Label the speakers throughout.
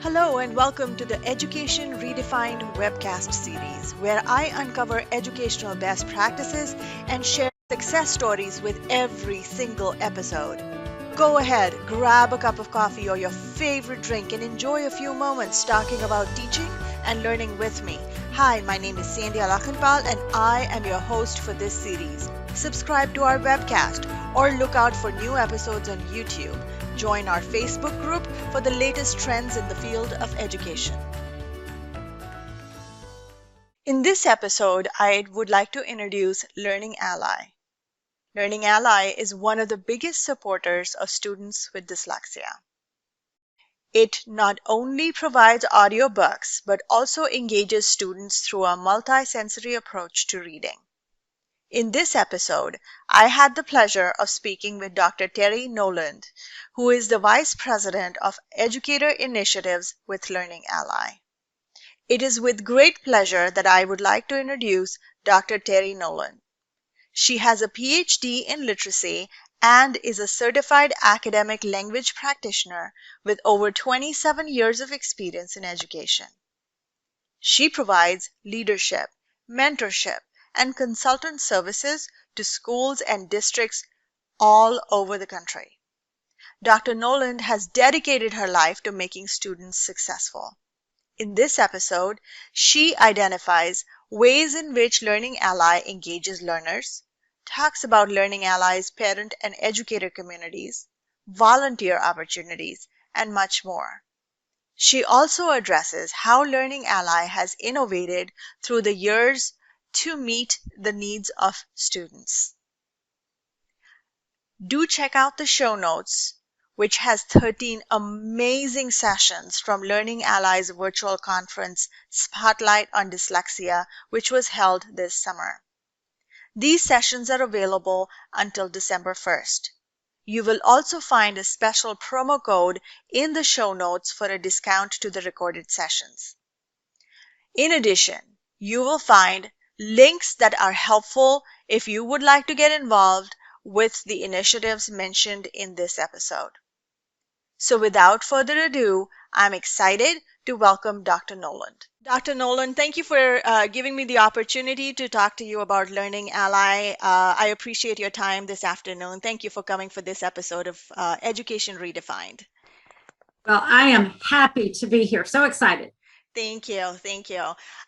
Speaker 1: Hello and welcome to the Education Redefined webcast series, where I uncover educational best practices and share success stories with every single episode. Go ahead, grab a cup of coffee or your favorite drink and enjoy a few moments talking about teaching and learning with me. Hi, my name is Sandy Alakhanpal and I am your host for this series. Subscribe to our webcast or look out for new episodes on YouTube. Join our Facebook group for the latest trends in the field of education. In this episode, I would like to introduce Learning Ally. Learning Ally is one of the biggest supporters of students with dyslexia. It not only provides audiobooks, but also engages students through a multisensory approach to reading. In this episode, I had the pleasure of speaking with Dr. Terrie Noland, who is the Vice President of Educator Initiatives with Learning Ally. It is with great pleasure that I would like to introduce Dr. Terrie Noland. She has a PhD in literacy and is a Certified Academic Language Practitioner with over 27 years of experience in education. She provides leadership, mentorship, and consultant services to schools and districts all over the country. Dr. Noland has dedicated her life to making students successful. In this episode, she identifies ways in which Learning Ally engages learners, talks about Learning Ally's parent and educator communities, volunteer opportunities, and much more. She also addresses how Learning Ally has innovated through the years to meet the needs of students. Do check out the show notes, which has 13 amazing sessions from Learning Ally's virtual conference, Spotlight on Dyslexia, which was held this summer. These sessions are available until December 1st. You will also find a special promo code in the show notes for a discount to the recorded sessions. In addition, you will find links that are helpful if you would like to get involved with the initiatives mentioned in this episode. So without further ado, I'm excited to welcome Dr. Noland. Dr. Noland, thank you for giving me the opportunity to talk to you about Learning Ally. I appreciate your time this afternoon. Thank you for coming for this episode of Education Redefined.
Speaker 2: Well, I am happy to be here. So excited.
Speaker 1: Thank you. Thank you.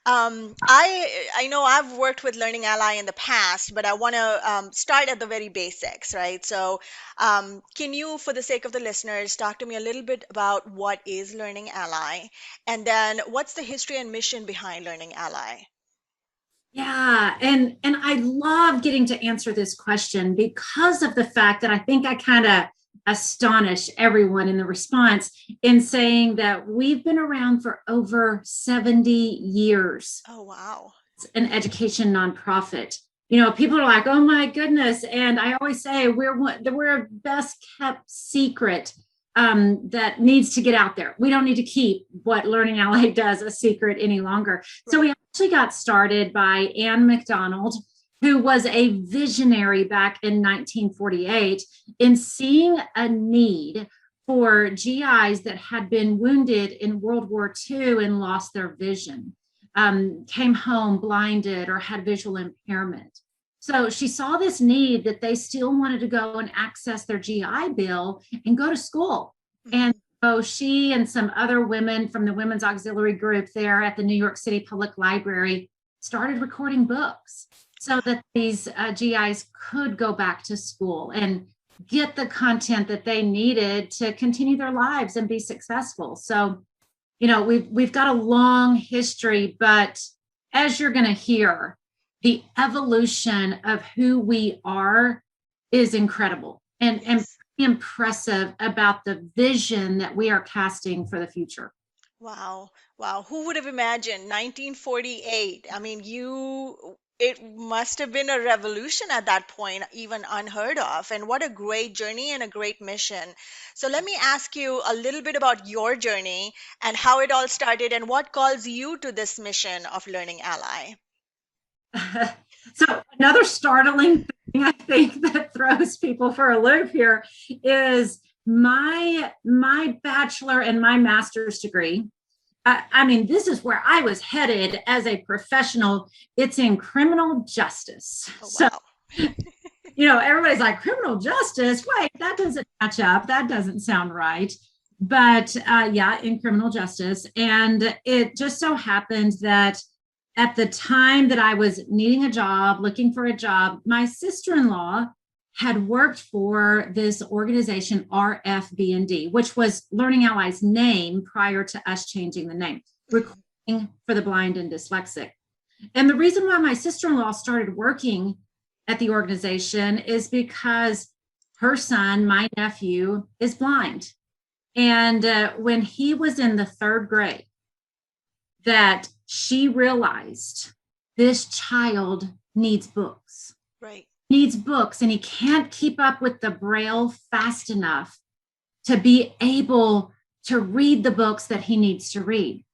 Speaker 1: I know I've worked with Learning Ally in the past, but I want to start at the very basics, right? So can you, for the sake of the listeners, talk to me a little bit about what is Learning Ally, and then what's the history and mission behind Learning Ally?
Speaker 2: Yeah, and I love getting to answer this question because of the fact that I think I kind of astonish everyone in the response in saying that we've been around for over 70 years.
Speaker 1: Oh, wow.
Speaker 2: It's an education nonprofit. You know, people are like, "Oh my goodness!" And I always say we're a best kept secret that needs to get out there. We don't need to keep what Learning Ally does a secret any longer. Right. So we actually got started by Anne McDonald, who was a visionary back in 1948 in seeing a need for GIs that had been wounded in World War II and lost their vision, came home blinded or had visual impairment. So she saw this need that they still wanted to go and access their GI Bill and go to school. And so she and some other women from the Women's Auxiliary Group there at the New York City Public Library started recording books so that these GIs could go back to school and get the content that they needed to continue their lives and be successful. So, you know, we've got a long history, but as you're going to hear, the evolution of who we are is incredible and impressive about the vision that we are casting for the future.
Speaker 1: Wow. Wow. Who would have imagined 1948? I mean, it must have been a revolution at that point, even unheard of. And what a great journey and a great mission. So let me ask you a little bit about your journey and how it all started and what calls you to this mission of Learning Ally.
Speaker 2: So another startling thing I think that throws people for a loop here is my bachelor and my master's degree, I mean, this is where I was headed as a professional. It's in criminal justice.
Speaker 1: Oh,
Speaker 2: So,
Speaker 1: wow.
Speaker 2: everybody's like, criminal justice? Wait, that doesn't match up. That doesn't sound right. But yeah, in criminal justice. And it just so happened that at the time that I was needing a job, looking for a job, my sister-in-law had worked for this organization, RFB&D, which was Learning Ally's name prior to us changing the name, Recording for the Blind and Dyslexic. And the reason why my sister-in-law started working at the organization is because her son, my nephew, is blind. And when he was in the 3rd grade, that she realized this child needs books.
Speaker 1: Right.
Speaker 2: Needs books, and he can't keep up with the Braille fast enough to be able to read the books that he needs to read.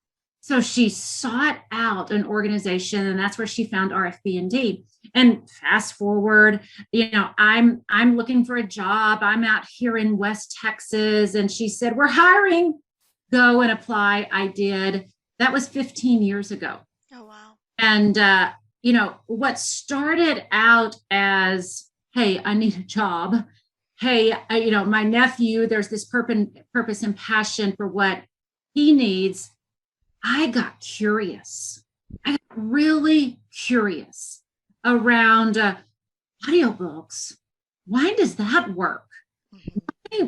Speaker 2: So she sought out an organization, and that's where she found RFB&D. And fast forward, I'm looking for a job. I'm out here in West Texas, and she said, "We're hiring. Go and apply." I did. That was 15 years ago.
Speaker 1: Oh, wow.
Speaker 2: And what started out as, hey, I need a job. Hey, my nephew, there's this purpose and passion for what he needs. I got curious. I got really curious around audiobooks. Why does that work?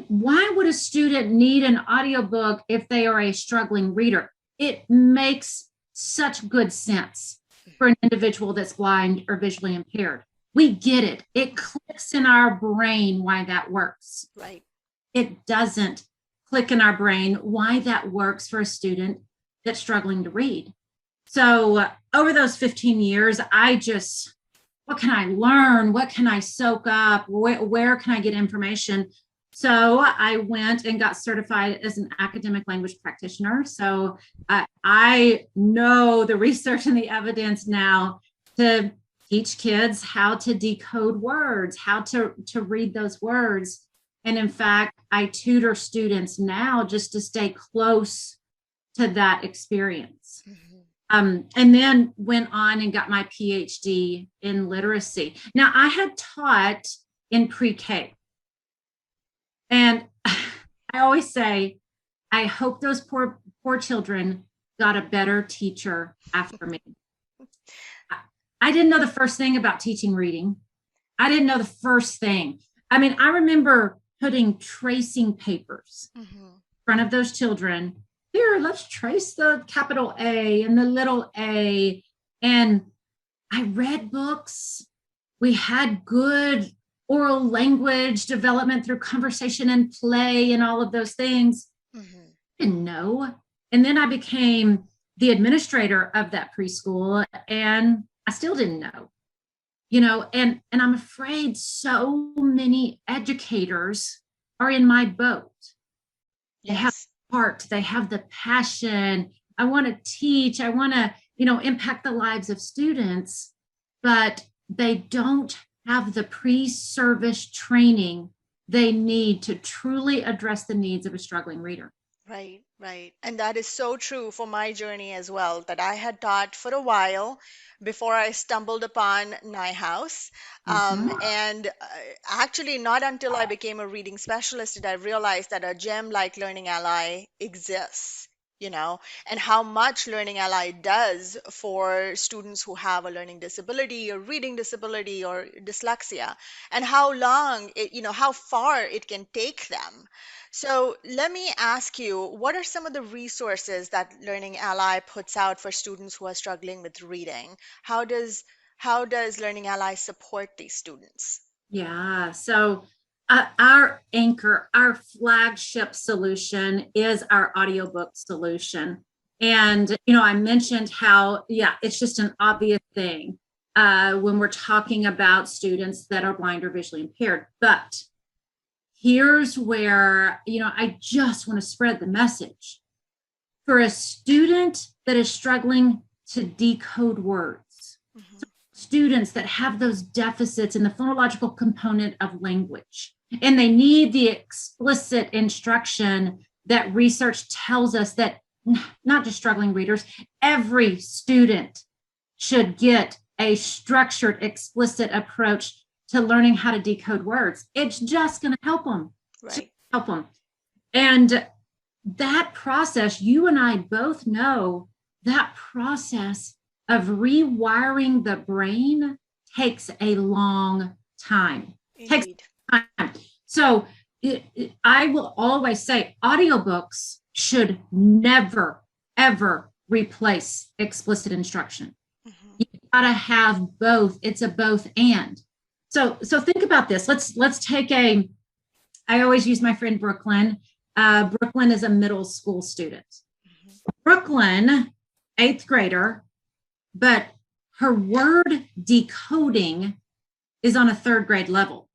Speaker 2: Why would a student need an audiobook if they are a struggling reader? It makes such good sense for an individual that's blind or visually impaired. We get it. It clicks in our brain why that works.
Speaker 1: Right. It
Speaker 2: doesn't click in our brain why that works for a student that's struggling to read. So over those 15 years, what can I learn? What can I soak up? Where can I get information? So I went and got certified as an academic language practitioner. So I know the research and the evidence now to teach kids how to decode words, how to read those words. And in fact, I tutor students now just to stay close to that experience. And then went on and got my PhD in literacy. Now, I had taught in pre-K. And I always say, I hope those poor children got a better teacher after me. I didn't know the first thing about teaching reading. I didn't know the first thing. I mean, I remember putting tracing papers in front of those children. Here, let's trace the capital A and the little a. And I read books. We had good oral language development through conversation and play and all of those things. I didn't know. And then I became the administrator of that preschool, and I still didn't know. And I'm afraid so many educators are in my boat. They have heart, they have the passion. I want to teach, I want to, impact the lives of students, but they don't have the pre-service training they need to truly address the needs of a struggling reader.
Speaker 1: Right, right. And that is so true for my journey as well, that I had taught for a while before I stumbled upon NIHouse. And actually, not until I became a reading specialist did I realize that a gem like Learning Ally exists. And how much Learning Ally does for students who have a learning disability or reading disability or dyslexia, and how long how far it can take them. So let me ask you, what are some of the resources that Learning Ally puts out for students who are struggling with reading? How does Learning Ally support these students?
Speaker 2: Yeah, so our anchor, our flagship solution is our audiobook solution. And, I mentioned how, it's just an obvious thing when we're talking about students that are blind or visually impaired. But here's where, I just want to spread the message. For a student that is struggling to decode words, students that have those deficits in the phonological component of language, And they need the explicit instruction that research tells us that not just struggling readers, every student should get a structured, explicit approach to learning how to decode words. It's just going to help them.
Speaker 1: Right.
Speaker 2: Help them. And that process, you and I both know that process of rewiring the brain takes a long time.
Speaker 1: Indeed.
Speaker 2: Takes time. So I will always say audiobooks should never, ever replace explicit instruction. You gotta have both. It's a both and. So think about this. Let's take I always use my friend Brooklyn. Brooklyn is a middle school student. Brooklyn, 8th grader, but her word decoding is on a 3rd grade level.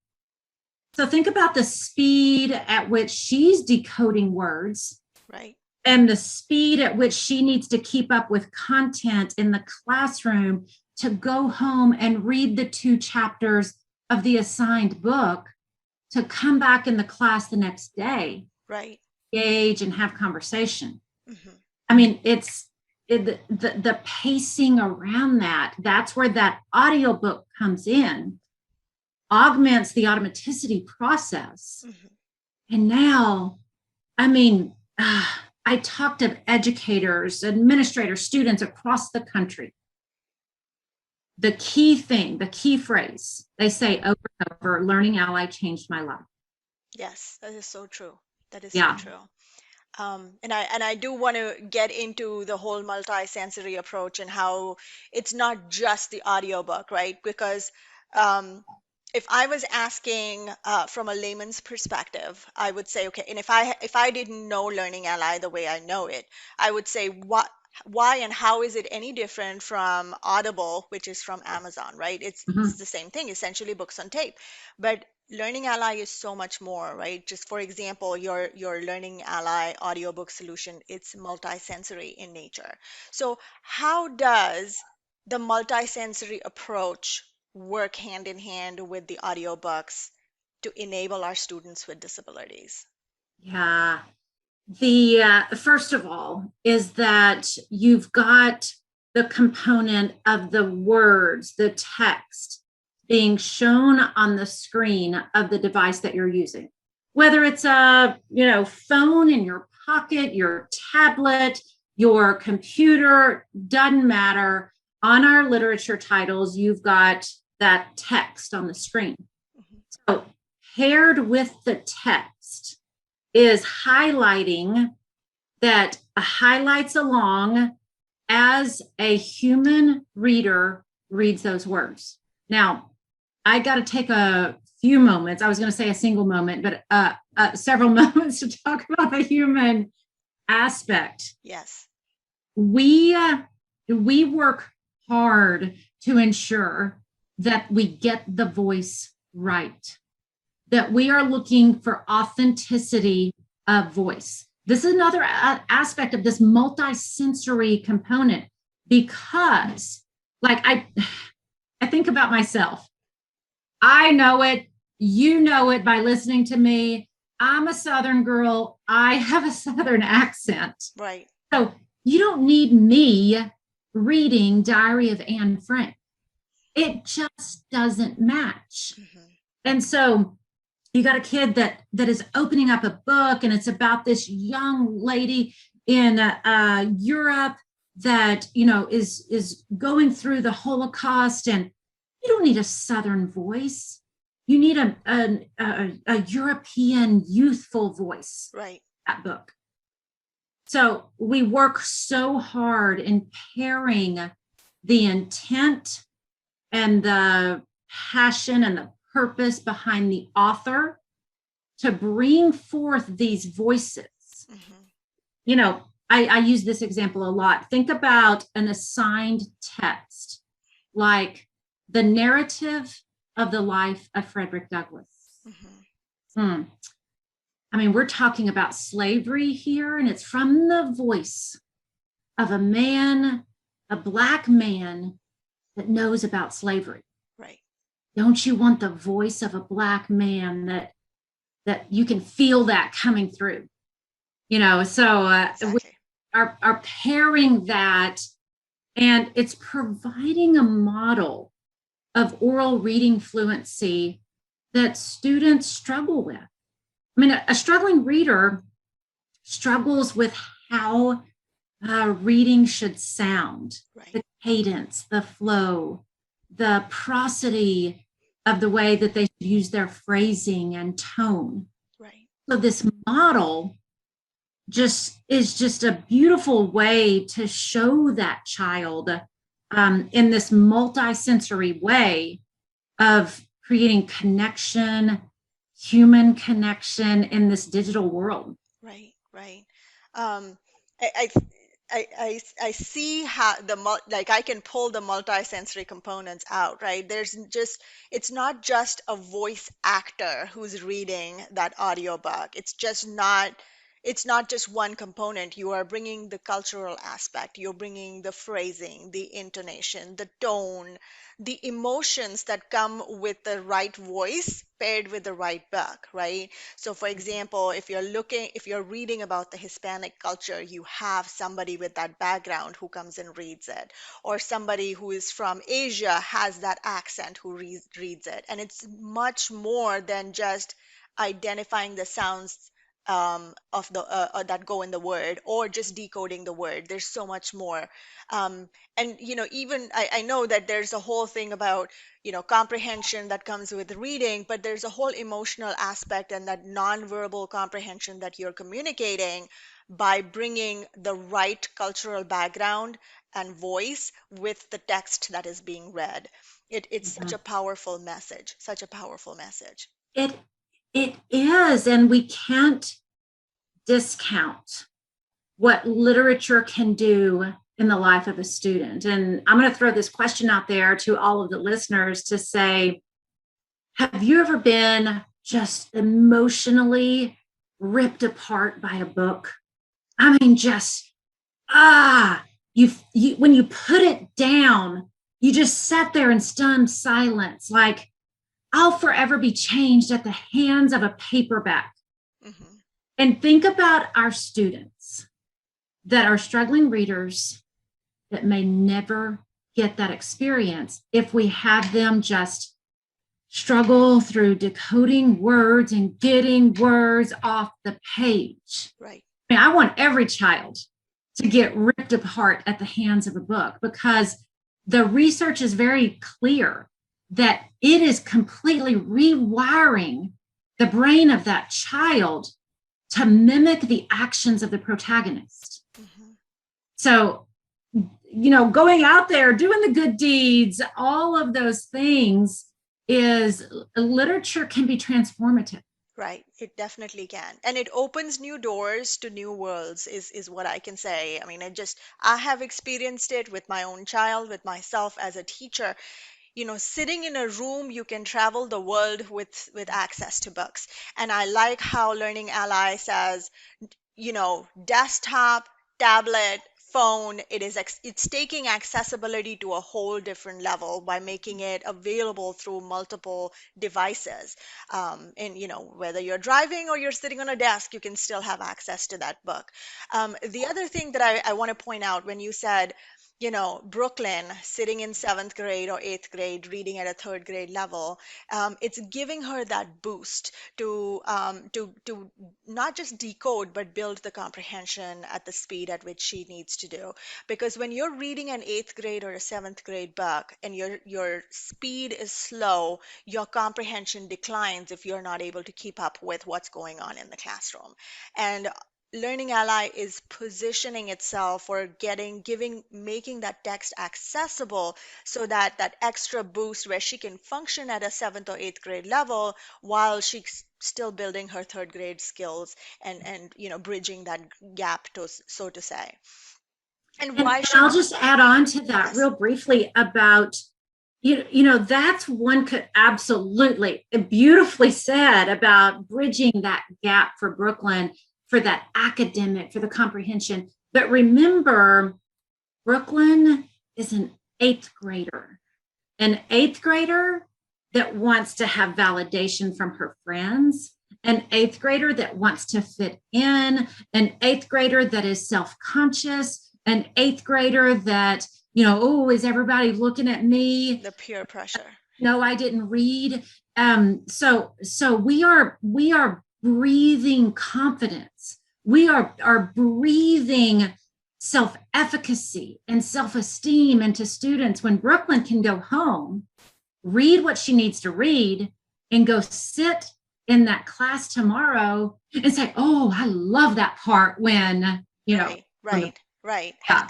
Speaker 2: So think about the speed at which she's decoding words.
Speaker 1: Right.
Speaker 2: And the speed at which she needs to keep up with content in the classroom to go home and read the 2 chapters of the assigned book to come back in the class the next day.
Speaker 1: Right.
Speaker 2: Engage and have conversation. I mean, the pacing around that's where that audiobook comes in, augments the automaticity process. And now, I mean, I talk to educators, administrators, students across the country. The key thing, the key phrase, they say over and over, Learning Ally changed my life.
Speaker 1: Yes, that is so true. That is
Speaker 2: Yeah.
Speaker 1: so true. And I do want to get into the whole multi-sensory approach and how it's not just the audiobook, right? Because if I was asking from a layman's perspective, I would say, okay, and if I didn't know Learning Ally the way I know it, I would say why and how is it any different from Audible, which is from Amazon, right? It's the same thing, essentially books on tape. But Learning Ally is so much more, right? Just for example, your Learning Ally audiobook solution, it's multisensory in nature. So how does the multisensory approach work hand in hand with the audiobooks to enable our students with disabilities?
Speaker 2: Yeah. The first of all is that you've got the component of the words, the text being shown on the screen of the device that you're using, whether it's a phone in your pocket, your tablet, your computer, doesn't matter. On our literature titles, you've got that text on the screen. So paired with the text is highlighting that highlights along as a human reader reads those words. Now, I got to take a few moments. I was going to say a single moment, but several moments to talk about the human aspect.
Speaker 1: Yes.
Speaker 2: We work hard to ensure that we get the voice right, that we are looking for authenticity of voice. This is another aspect of this multisensory component, because like I think about myself. I know it, you know it by listening to me. I'm a Southern girl. I have a Southern accent.
Speaker 1: Right.
Speaker 2: So you don't need me reading Diary of Anne Frank. It just doesn't match. And so you got a kid that is opening up a book, and it's about this young lady in Europe that is going through the Holocaust, and you don't need a Southern voice. You need a European youthful voice.
Speaker 1: Right.
Speaker 2: That book. So we work so hard in pairing the intent and the passion and the purpose behind the author to bring forth these voices. I use this example a lot. Think about an assigned text, like the narrative of the life of Frederick Douglass. I mean, we're talking about slavery here, and it's from the voice of a man, a Black man that knows about slavery.
Speaker 1: Right.
Speaker 2: Don't you want the voice of a Black man that that you can feel that coming through, so we
Speaker 1: Exactly.
Speaker 2: are pairing that, and it's providing a model of oral reading fluency that students struggle with. I mean, a struggling reader struggles with how reading should sound,
Speaker 1: Right.
Speaker 2: the cadence, the flow, the prosody of the way that they use their phrasing and tone.
Speaker 1: Right.
Speaker 2: So this model is just a beautiful way to show that child in this multisensory way of creating connection, human connection in this digital world.
Speaker 1: Right, right. Um, I, I see how like I can pull the multisensory components out, right? It's not just a voice actor who's reading that audiobook. It's not just one component. You are bringing the cultural aspect. You're bringing the phrasing, the intonation, the tone, the emotions that come with the right voice paired with the right book, right? So, for example, if you're reading about the Hispanic culture, you have somebody with that background who comes and reads it, or somebody who is from Asia has that accent who reads it. And it's much more than just identifying the sounds of the that go in the word or just decoding the word. There's so much more. And even I know that there's a whole thing about comprehension that comes with reading, but there's a whole emotional aspect and that nonverbal comprehension that you're communicating by bringing the right cultural background and voice with the text that is being read. It's such
Speaker 2: Mhm.
Speaker 1: a powerful message, such a powerful message.
Speaker 2: It it is, and we can't discount what literature can do in the life of a student. And I'm going to throw this question out there to all of the listeners to say, have you ever been just emotionally ripped apart by a book? I mean, just, ah, you when you put it down, you just sat there in stunned silence, like, I'll forever be changed at the hands of a paperback.
Speaker 1: Hmm.
Speaker 2: And think about our students that are struggling readers that may never get that experience if we have them just struggle through decoding words and getting words off the page.
Speaker 1: Right.
Speaker 2: I mean, I want every child to get ripped apart at the hands of a book because the research is very clear that it is completely rewiring the brain of that child to mimic the actions of the protagonist.
Speaker 1: Hmm.
Speaker 2: So, going out there, doing the good deeds, all of those things is literature can be transformative.
Speaker 1: Right, it definitely can. And it opens new doors to new worlds is what I can say. I mean, I have experienced it with my own child, with myself as a teacher. Sitting in a room, you can travel the world with access to books. And I like how Learning Ally says desktop, tablet, phone, it's taking accessibility to a whole different level by making it available through multiple devices. And whether you're driving or you're sitting on a desk, you can still have access to that book. The other thing that I want to point out when you said Brooklyn sitting in seventh grade or eighth grade, reading at a third grade level, it's giving her that boost to not just decode but build the comprehension at the speed at which she needs to do. Because when you're reading an eighth grade or a seventh grade book and your speed is slow, your comprehension declines if you're not able to keep up with what's going on in the classroom. And Learning Ally is positioning itself for making that text accessible so that that extra boost where she can function at a seventh or eighth grade level while she's still building her third grade skills and bridging that gap, so to say. And
Speaker 2: And,
Speaker 1: why
Speaker 2: and
Speaker 1: should
Speaker 2: I'll just add on to that
Speaker 1: yes.
Speaker 2: real briefly about, that's one could absolutely beautifully said about bridging that gap for Brooklyn, for that academic, for the comprehension. But remember, Brooklyn is an eighth grader that wants to have validation from her friends an eighth grader that wants to fit in, an eighth grader that is self-conscious, an eighth grader that, oh, is everybody looking at me?
Speaker 1: The peer pressure.
Speaker 2: No, I didn't read. So we are breathing confidence. We are breathing self-efficacy and self-esteem into students when Brooklyn can go home, read what she needs to read, and go sit in that class tomorrow and say, oh, I love that part when,
Speaker 1: Right.
Speaker 2: Yeah.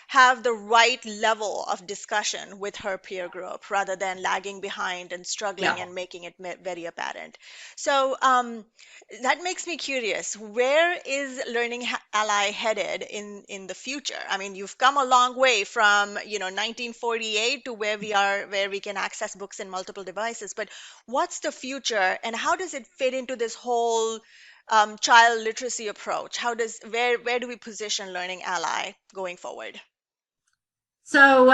Speaker 1: Have the right level of discussion with her peer group rather than lagging behind and struggling
Speaker 2: Yeah.
Speaker 1: and making it very apparent. So that makes me curious. Where is Learning Ally headed in the future? I mean, you've come a long way from 1948 to where we are, where we can access books in multiple devices. But what's the future, and how does it fit into this whole child literacy approach? Where do we position Learning Ally going forward?
Speaker 2: So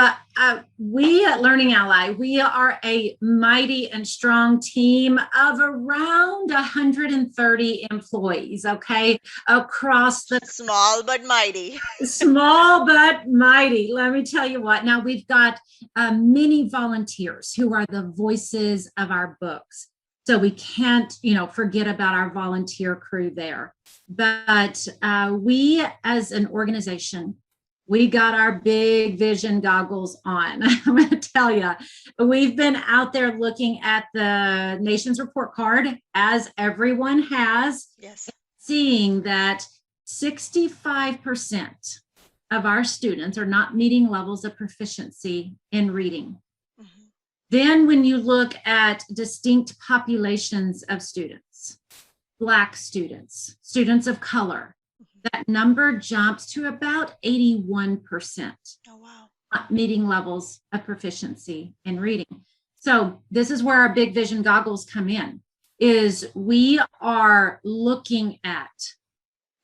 Speaker 2: we at Learning Ally, we are a mighty and strong team of around 130 employees, okay, across the
Speaker 1: Small but mighty.
Speaker 2: small but mighty. Let me tell you what. Now we've got many volunteers who are the voices of our books. So we can't, forget about our volunteer crew there. But we, as an organization, we got our big vision goggles on. I'm going to tell you, we've been out there looking at the nation's report card, as everyone has.
Speaker 1: Yes.
Speaker 2: Seeing that 65% of our students are not meeting levels of proficiency in reading. Mm-hmm. Then when you look at distinct populations of students, Black students, students of color, that number jumps to about 81%.
Speaker 1: Oh, wow.
Speaker 2: Not meeting levels of proficiency in reading. So this is where our big vision goggles come in, is we are looking at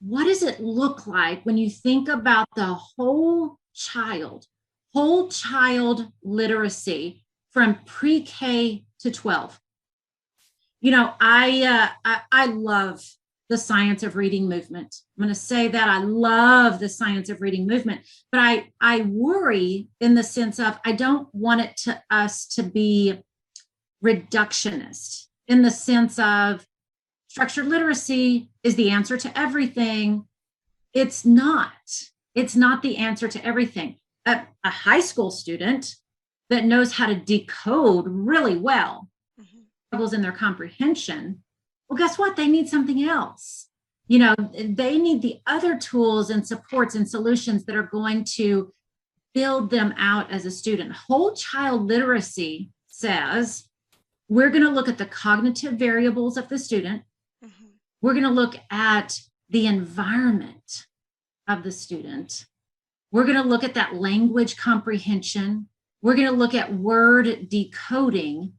Speaker 2: what does it look like when you think about the whole child literacy from pre-K to 12. I love the science of reading movement. I'm going to say that I love the science of reading movement, but I worry in the sense of I don't want us to be reductionist in the sense of structured literacy is the answer to everything. It's not. It's not the answer to everything. A high school student that knows how to decode really well struggles in their comprehension. Well, guess what? They need something else. They need the other tools and supports and solutions that are going to build them out as a student. Whole child literacy says we're going to look at the cognitive variables of the student. Mm-hmm. We're going to look at the environment of the student. We're going to look at that language comprehension. We're going to look at word decoding.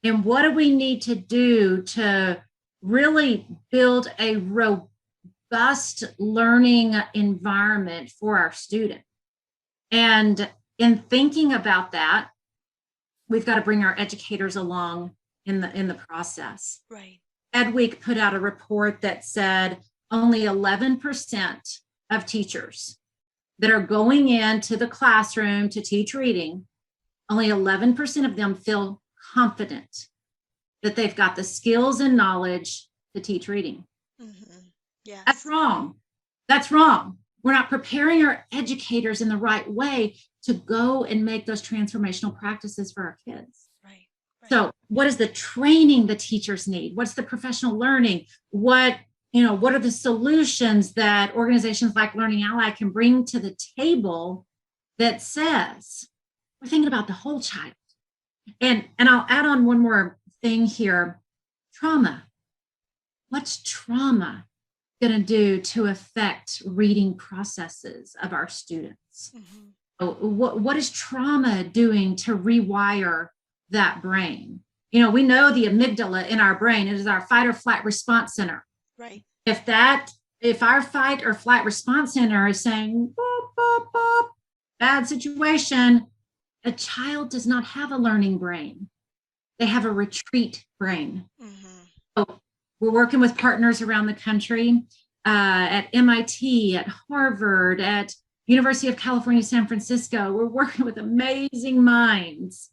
Speaker 2: And what do we need to do to really build a robust learning environment for our student? And in thinking about that, we've got to bring our educators along in the process.
Speaker 1: Right.
Speaker 2: Ed Week put out a report that said only 11% of teachers that are going into the classroom to teach reading, only 11% of them feel confident that they've got the skills and knowledge to teach reading.
Speaker 1: Mm-hmm. Yes.
Speaker 2: That's wrong. That's wrong. We're not preparing our educators in the right way to go and make those transformational practices for our kids.
Speaker 1: Right.
Speaker 2: So what is the training the teachers need? What's the professional learning? What are the solutions that organizations like Learning Ally can bring to the table that says we're thinking about the whole child? And I'll add on one more thing here. Trauma. What's trauma going to do to affect reading processes of our students? Mm-hmm. What is trauma doing to rewire that brain? We know the amygdala in our brain is our fight or flight response center.
Speaker 1: Right.
Speaker 2: If our fight or flight response center is saying, boop, boop, boop, bad situation, a child does not have a learning brain. They have a retreat brain. Mm-hmm. So we're working with partners around the country, at MIT, at Harvard, at University of California, San Francisco. We're working with amazing minds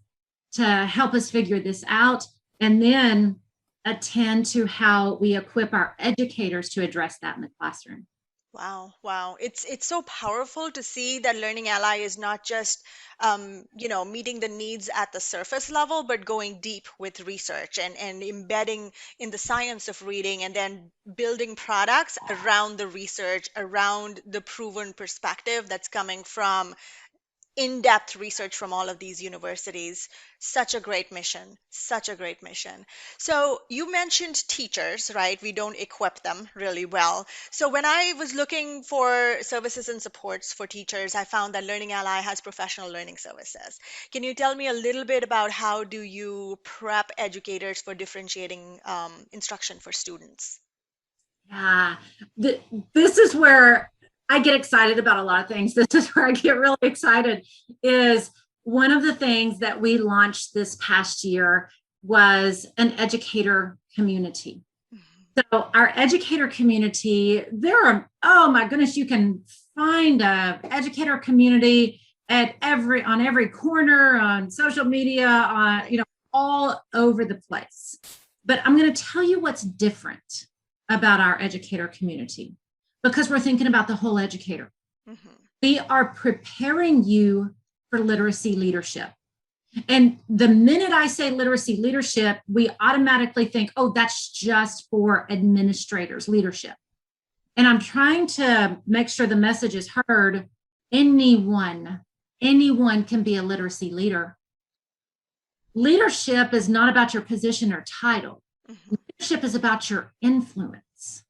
Speaker 2: to help us figure this out, and then attend to how we equip our educators to address that in the classroom.
Speaker 1: Wow, wow. It's so powerful to see that Learning Ally is not just meeting the needs at the surface level, but going deep with research and embedding in the science of reading and then building products around the research, around the proven perspective that's coming from in-depth research from all of these universities. Such a great mission, such a great mission. So you mentioned teachers, right? We don't equip them really well. So when I was looking for services and supports for teachers, I found that Learning Ally has professional learning services. Can you tell me a little bit about how do you prep educators for differentiating instruction for students?
Speaker 2: Yeah, this is where I get excited about a lot of things. This is where I get really excited. Is one of the things that we launched this past year was an educator community. So our educator community, there are, oh my goodness, you can find a educator community at on every corner, on social media, on, all over the place. But I'm going to tell you what's different about our educator community, because we're thinking about the whole educator.
Speaker 1: Mm-hmm.
Speaker 2: We are preparing you for literacy leadership. And the minute I say literacy leadership, we automatically think, oh, that's just for administrators leadership. And I'm trying to make sure the message is heard. Anyone can be a literacy leader. Leadership is not about your position or title. Mm-hmm. Leadership is about your influence.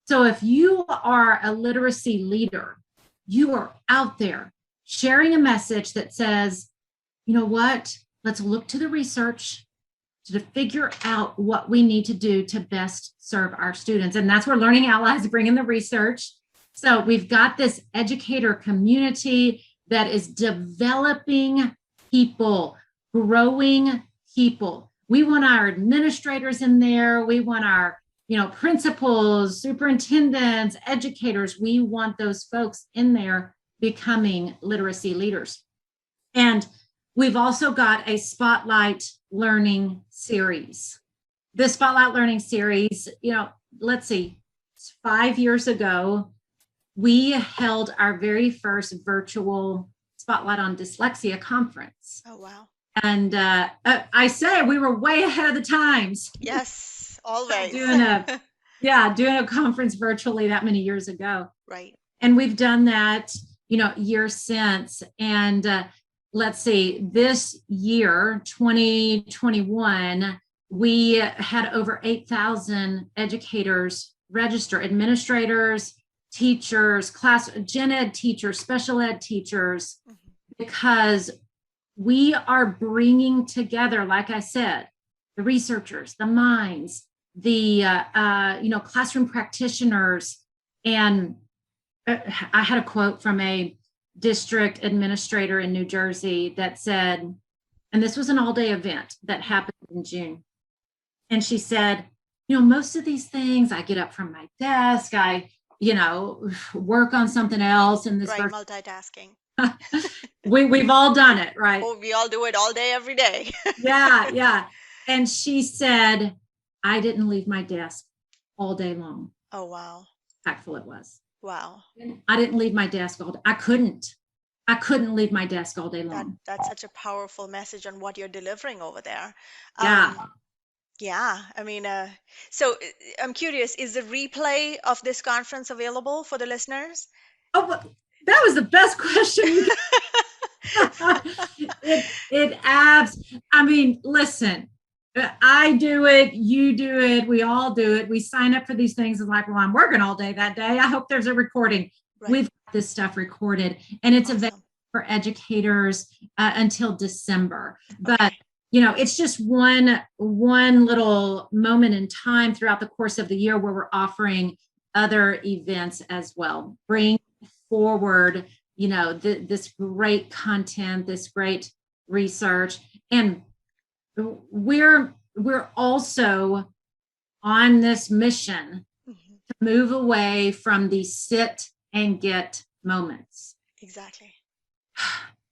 Speaker 2: So if you are a literacy leader, you are out there sharing a message that says, you know what, let's look to the research to figure out what we need to do to best serve our students. And that's where Learning Allies bring in the research. So we've got this educator community that is developing people, growing people. We want our administrators in there. We want our principals, superintendents, educators. We want those folks in there becoming literacy leaders. And we've also got a Spotlight Learning series. This Spotlight Learning series, let's see, 5 years ago, we held our very first virtual Spotlight on Dyslexia conference.
Speaker 1: Oh, wow.
Speaker 2: And I say we were way ahead of the times.
Speaker 1: Yes, always.
Speaker 2: doing a conference virtually that many years ago.
Speaker 1: Right.
Speaker 2: And we've done that, years since. And let's see, this year, 2021, we had over 8,000 educators register, administrators, teachers, gen ed teachers, special ed teachers, mm-hmm. because we are bringing together, like I said, the researchers, the minds, the classroom practitioners. And I had a quote from a district administrator in New Jersey that said, and this was an all-day event that happened in June, and she said, most of these things, I get up from my desk, I work on something else, and this
Speaker 1: right, multitasking.
Speaker 2: We've all done it, right?
Speaker 1: Oh, we all do it all day, every day.
Speaker 2: Yeah. And she said, I didn't leave my desk all day long.
Speaker 1: Oh, wow.
Speaker 2: Impactful it was.
Speaker 1: Wow.
Speaker 2: I didn't leave my desk all day. I couldn't leave my desk all day long.
Speaker 1: That's such a powerful message on what you're delivering over there.
Speaker 2: Yeah.
Speaker 1: I mean, so I'm curious, is the replay of this conference available for the listeners?
Speaker 2: Oh, that was the best question. Listen, I do it, you do it, we all do it. We sign up for these things and like, well, I'm working all day that day. I hope there's a recording. Right. We've got this stuff recorded, and it's available for educators until December. Okay. But it's just one little moment in time throughout the course of the year where we're offering other events as well. Bring forward, this great content, this great research. And we're also on this mission
Speaker 1: Mhm.
Speaker 2: to move away from these sit and get moments.
Speaker 1: Exactly.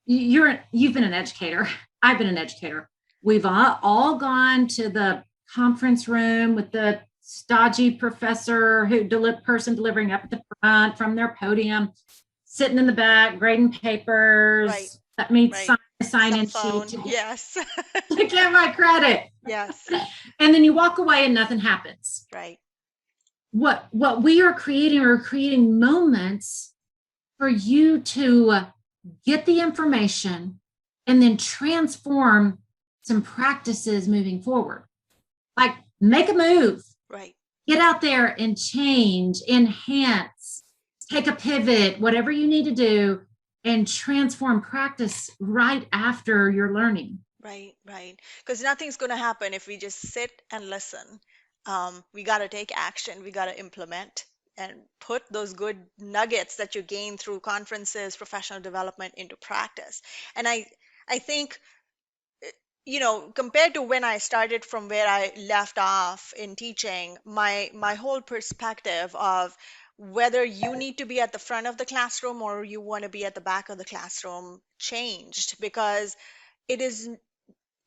Speaker 2: You've been an educator. I've been an educator. We've all gone to the conference room with the stodgy professor person delivering up at the front from their podium, sitting in the back, grading papers.
Speaker 1: Right.
Speaker 2: Let me
Speaker 1: Right.
Speaker 2: sign
Speaker 1: Cell
Speaker 2: in sheet
Speaker 1: phone. Yes.
Speaker 2: to get my credit.
Speaker 1: Yes.
Speaker 2: And then you walk away and nothing happens.
Speaker 1: Right.
Speaker 2: What we are creating moments for you to get the information and then transform some practices moving forward. Like make a move.
Speaker 1: Right.
Speaker 2: Get out there and change, enhance, take a pivot, whatever you need to do, and transform practice right after you're learning.
Speaker 1: Right. Right. Because nothing's going to happen if we just sit and listen. We got to take action. We got to implement and put those good nuggets that you gain through conferences, professional development into practice. And I think, compared to when I started from where I left off in teaching, my whole perspective of whether you need to be at the front of the classroom or you want to be at the back of the classroom changed, because it is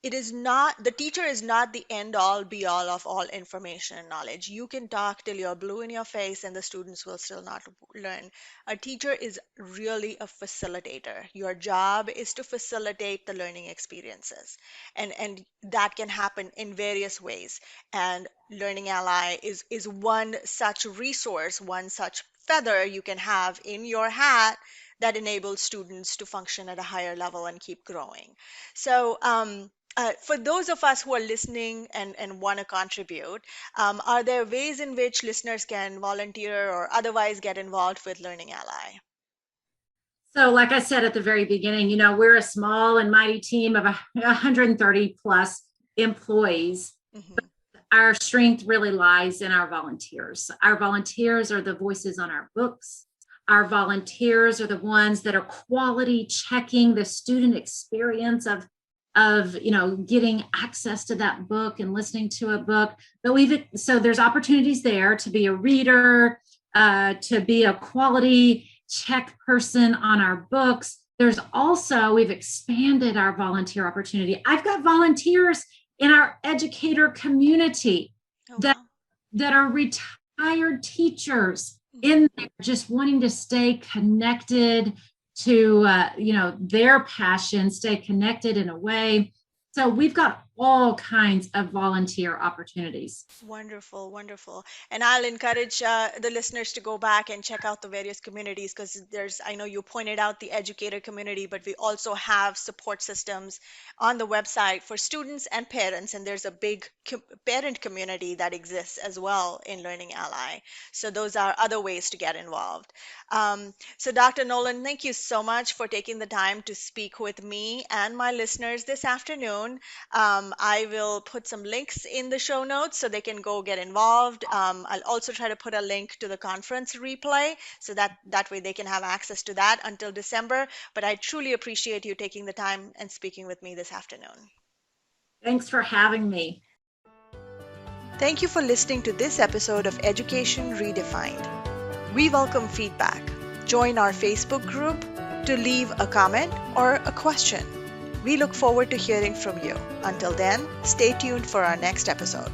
Speaker 1: it is not, the teacher is not the end all be all of all information and knowledge. You can talk till you're blue in your face and the students will still not learn. A teacher is really a facilitator. Your job is to facilitate the learning experiences, and that can happen in various ways. And Learning Ally is one such resource, one such feather you can have in your hat that enables students to function at a higher level and keep growing. So, for those of us who are listening and want to contribute, are there ways in which listeners can volunteer or otherwise get involved with Learning Ally?
Speaker 2: So, like I said at the very beginning, we're a small and mighty team of 130 plus employees.
Speaker 1: Hmm.
Speaker 2: Our strength really lies in our volunteers. Our volunteers are the voices on our books. Our volunteers are the ones that are quality checking the student experience of getting access to that book and listening to a book. But so there's opportunities there to be a reader, to be a quality check person on our books. There's also, we've expanded our volunteer opportunity. I've got volunteers in our educator community
Speaker 1: Oh,
Speaker 2: that
Speaker 1: wow.
Speaker 2: that are retired teachers in there just wanting to stay connected to their passion, stay connected in a way. So we've got all kinds of volunteer opportunities.
Speaker 1: Wonderful, wonderful. And I'll encourage the listeners to go back and check out the various communities, because I know you pointed out the educator community, but we also have support systems on the website for students and parents. And there's a big parent community that exists as well in Learning Ally. So those are other ways to get involved. So, Dr. Noland, thank you so much for taking the time to speak with me and my listeners this afternoon. I will put some links in the show notes so they can go get involved. I'll also try to put a link to the conference replay so that way they can have access to that until December. But I truly appreciate you taking the time and speaking with me this afternoon.
Speaker 2: Thanks for having me.
Speaker 1: Thank you for listening to this episode of Education Redefined. We welcome feedback. Join our Facebook group to leave a comment or a question. We look forward to hearing from you. Until then, stay tuned for our next episode.